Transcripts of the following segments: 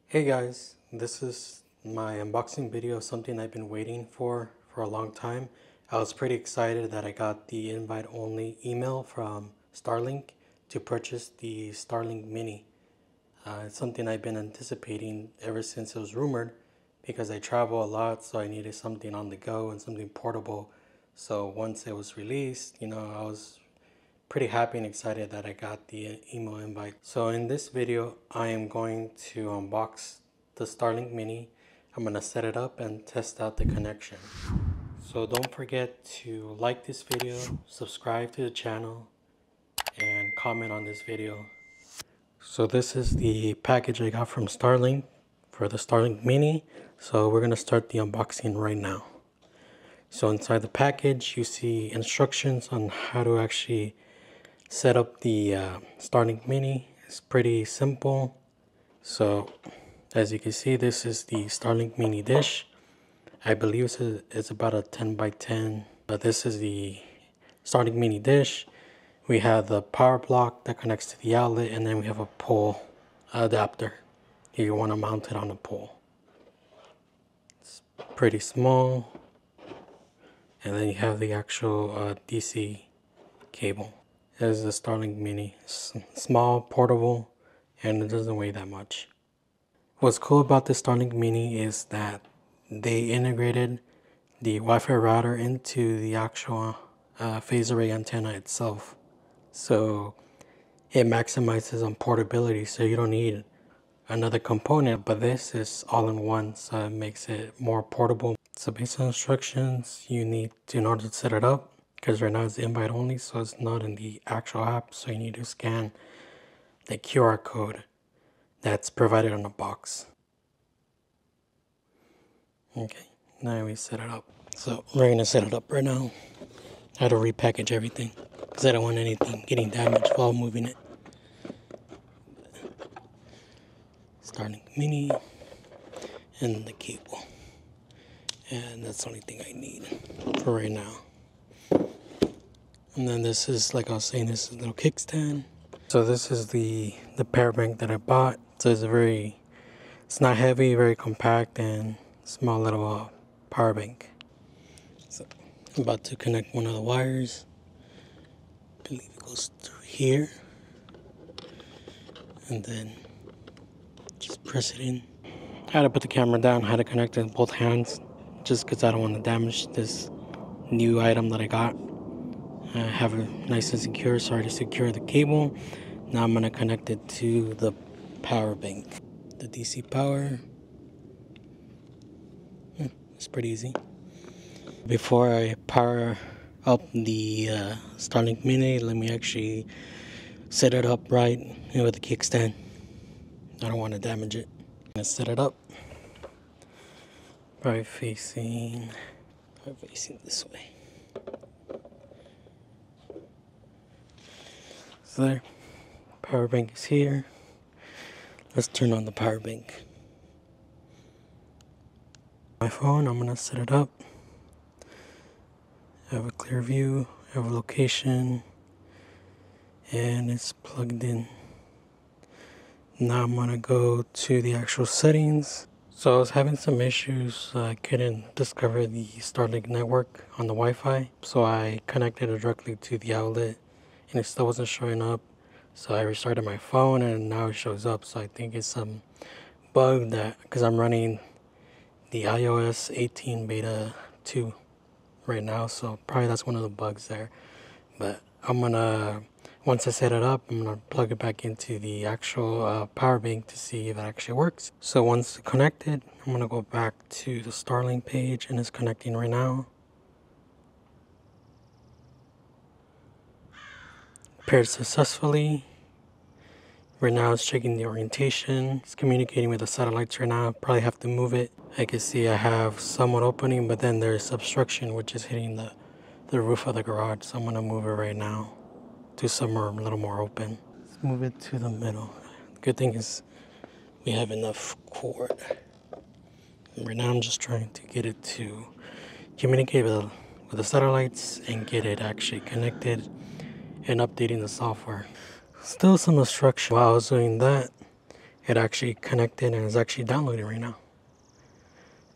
Hey guys, this is my unboxing video of something I've been waiting for a long time. I was pretty excited that I got the invite only email from Starlink to purchase the Starlink Mini. It's something I've been anticipating ever since it was rumored because I travel a lot, so I needed something on the go and something portable. So once it was released, I was pretty happy and excited that I got the email invite. So in this video, I am going to unbox the Starlink Mini. I'm going to set it up and test out the connection. So don't forget to like this video, subscribe to the channel, and comment on this video. So this is the package I got from Starlink for the Starlink Mini. So we're going to start the unboxing right now. So inside the package, you see instructions on how to actually set up the Starlink Mini. It's pretty simple. So as you can see, this is the Starlink Mini dish. I believe it's about a 10 by 10, but this is the Starlink Mini dish. We have the power block that connects to the outlet, and then we have a pole adapter if you want to mount it on a pole. It's pretty small, and then you have the actual DC cable. Is the Starlink Mini. It's small, portable, and it doesn't weigh that much. What's cool about the Starlink Mini is that they integrated the Wi-Fi router into the actual phased array antenna itself. So it maximizes on portability, so you don't need another component, but this is all in one, so it makes it more portable. So based on instructions you need to, in order to set it up, because right now it's invite only, so it's not in the actual app, so you need to scan the QR code that's provided on the box. Okay, now we set it up. So we're gonna set it up right now. I had to repackage everything because I don't want anything getting damaged while moving it. Starlink Mini and the cable, and that's the only thing I need for right now. And then this is, like I was saying, this is a little kickstand. So this is the power bank that I bought. So it's not heavy, very compact, and small little power bank. So I'm about to connect one of the wires. I believe it goes through here. And then just press it in. I had to put the camera down, I had to connect it with both hands, just because I don't want to damage this new item that I got. I have it nice and secure, so I already secured the cable. Now I'm going to connect it to the power bank. The DC power. It's pretty easy. Before I power up the Starlink Mini, let me actually set it up right with the kickstand. I don't want to damage it. I'm going to set it up. Probably facing this way. So there, power bank is here. Let's turn on the power bank. My phone, I'm gonna set it up. I have a clear view, I have a location, and it's plugged in. Now I'm gonna go to the actual settings. So I was having some issues. I couldn't discover the Starlink network on the Wi-Fi. So I connected it directly to the outlet, and it still wasn't showing up. So I restarted my phone and now it shows up. So I think it's some bug that, because I'm running the iOS 18 beta 2 right now, so probably that's one of the bugs there. But once I set it up, I'm gonna plug it back into the actual power bank to see if it actually works. So once connected, I'm gonna go back to the Starlink page, and it's connecting right now. Paired successfully. Right now it's checking the orientation. It's communicating with the satellites right now. Probably have to move it. I can see I have somewhat opening, but then there's obstruction which is hitting the roof of the garage. So I'm gonna move it right now to somewhere a little more open. Let's move it to the middle. The good thing is we have enough cord. And right now I'm just trying to get it to communicate with the satellites and get it actually connected and updating the software. Still some obstruction while I was doing that, it actually connected and is actually downloading right now.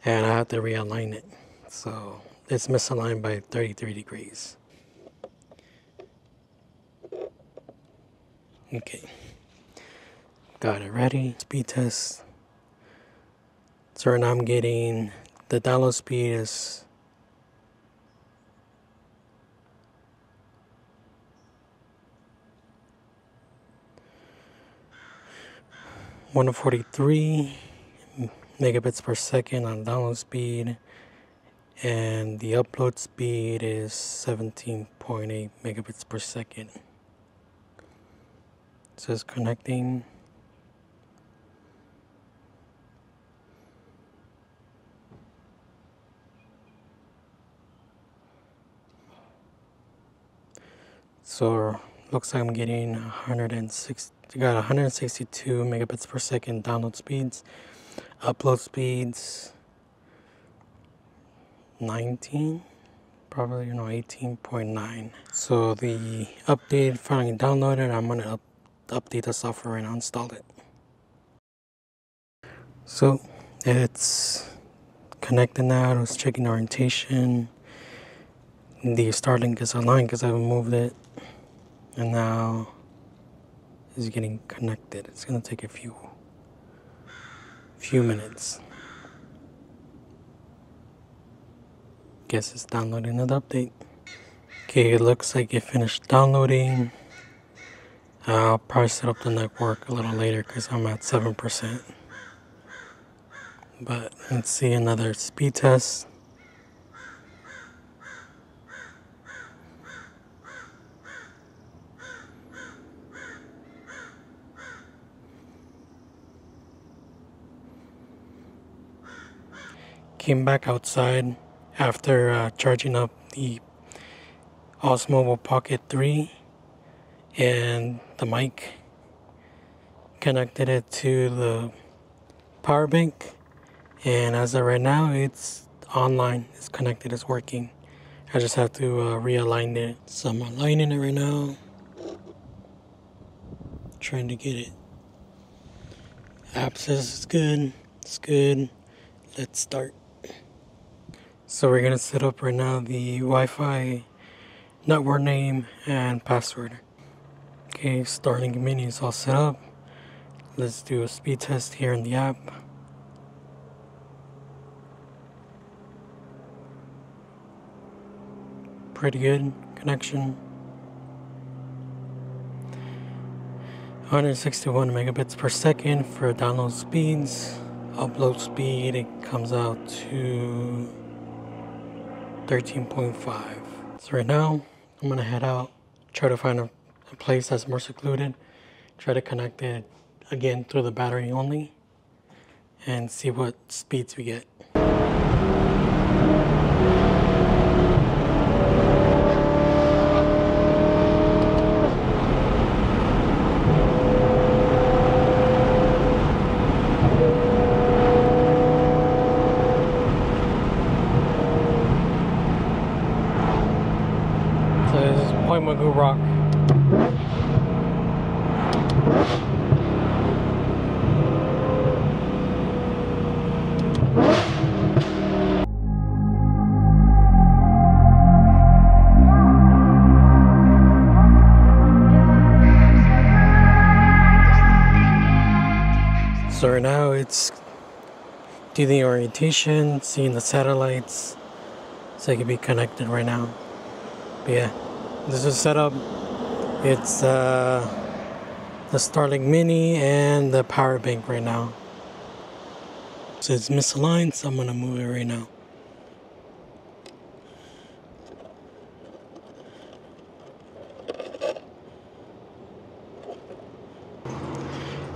And I have to realign it. So it's misaligned by 33 degrees. Okay. Got it ready. Speed test. So right now I'm getting, the download speed is 143 megabits per second on download speed, and the upload speed is 17.8 megabits per second. So it's connecting. So looks like I'm getting 162 megabits per second download speeds. Upload speeds 19, probably 18.9. So the update finally downloaded. I'm gonna update the software and install it. So it's connected now. I was checking orientation. The Starlink is aligned because I haven't moved it, and now it's getting connected. It's gonna take a few minutes. Guess it's downloading the update. Okay, it looks like it finished downloading. I'll probably set up the network a little later because I'm at 7%. But let's see another speed test. Came back outside after charging up the Osmo Pocket 3 and the mic. Connected it to the power bank, and as of right now it's online, it's connected, it's working. I just have to realign it. So I'm aligning it right now, trying to get it. App says it's good, let's start. So we're gonna set up right now the Wi-Fi network name and password. Okay, Starlink Mini is all set up. Let's do a speed test here in the app. Pretty good connection. 161 megabits per second for download speeds. Upload speed, it comes out to 13.5. So right now, I'm gonna head out, try to find a place that's more secluded, try to connect it again through the battery only, and see what speeds we get. So this is Point Magoo Rock. So right now it's doing the orientation, seeing the satellites, so it can be connected right now. But yeah, this is set up. It's the Starlink Mini and the power bank right now. So it's misaligned, so I'm gonna move it right now.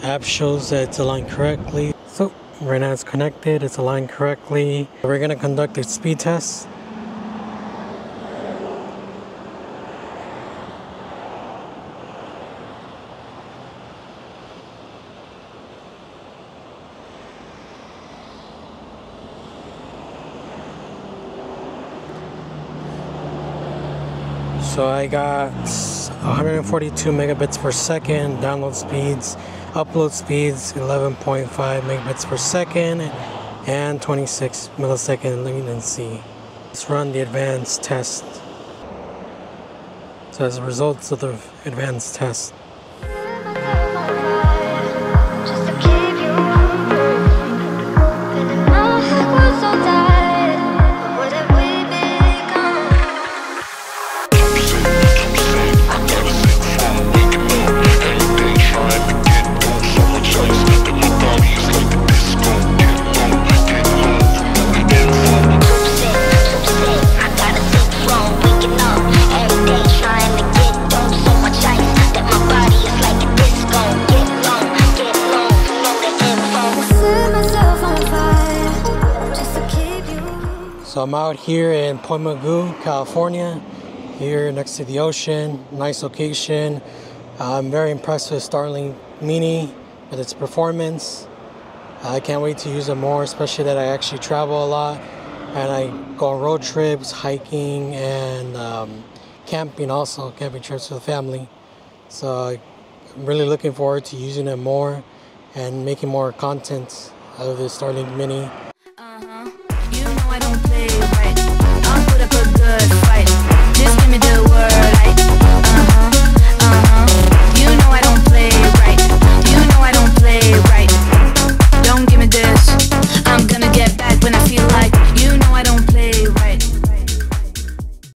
App shows that it's aligned correctly. So right now it's connected, it's aligned correctly. We're gonna conduct a speed test. So I got 142 megabits per second download speeds. Upload speeds 11.5 megabits per second and 26 millisecond latency. Let's run the advanced test. So as a result of the advanced test, so I'm out here in Point Mugu, California, here next to the ocean. Nice location. I'm very impressed with Starlink Mini with its performance. I can't wait to use it more, especially that I actually travel a lot and I go on road trips, hiking, and camping also, camping trips with the family. So I'm really looking forward to using it more and making more content out of the Starlink Mini. You know I don't play.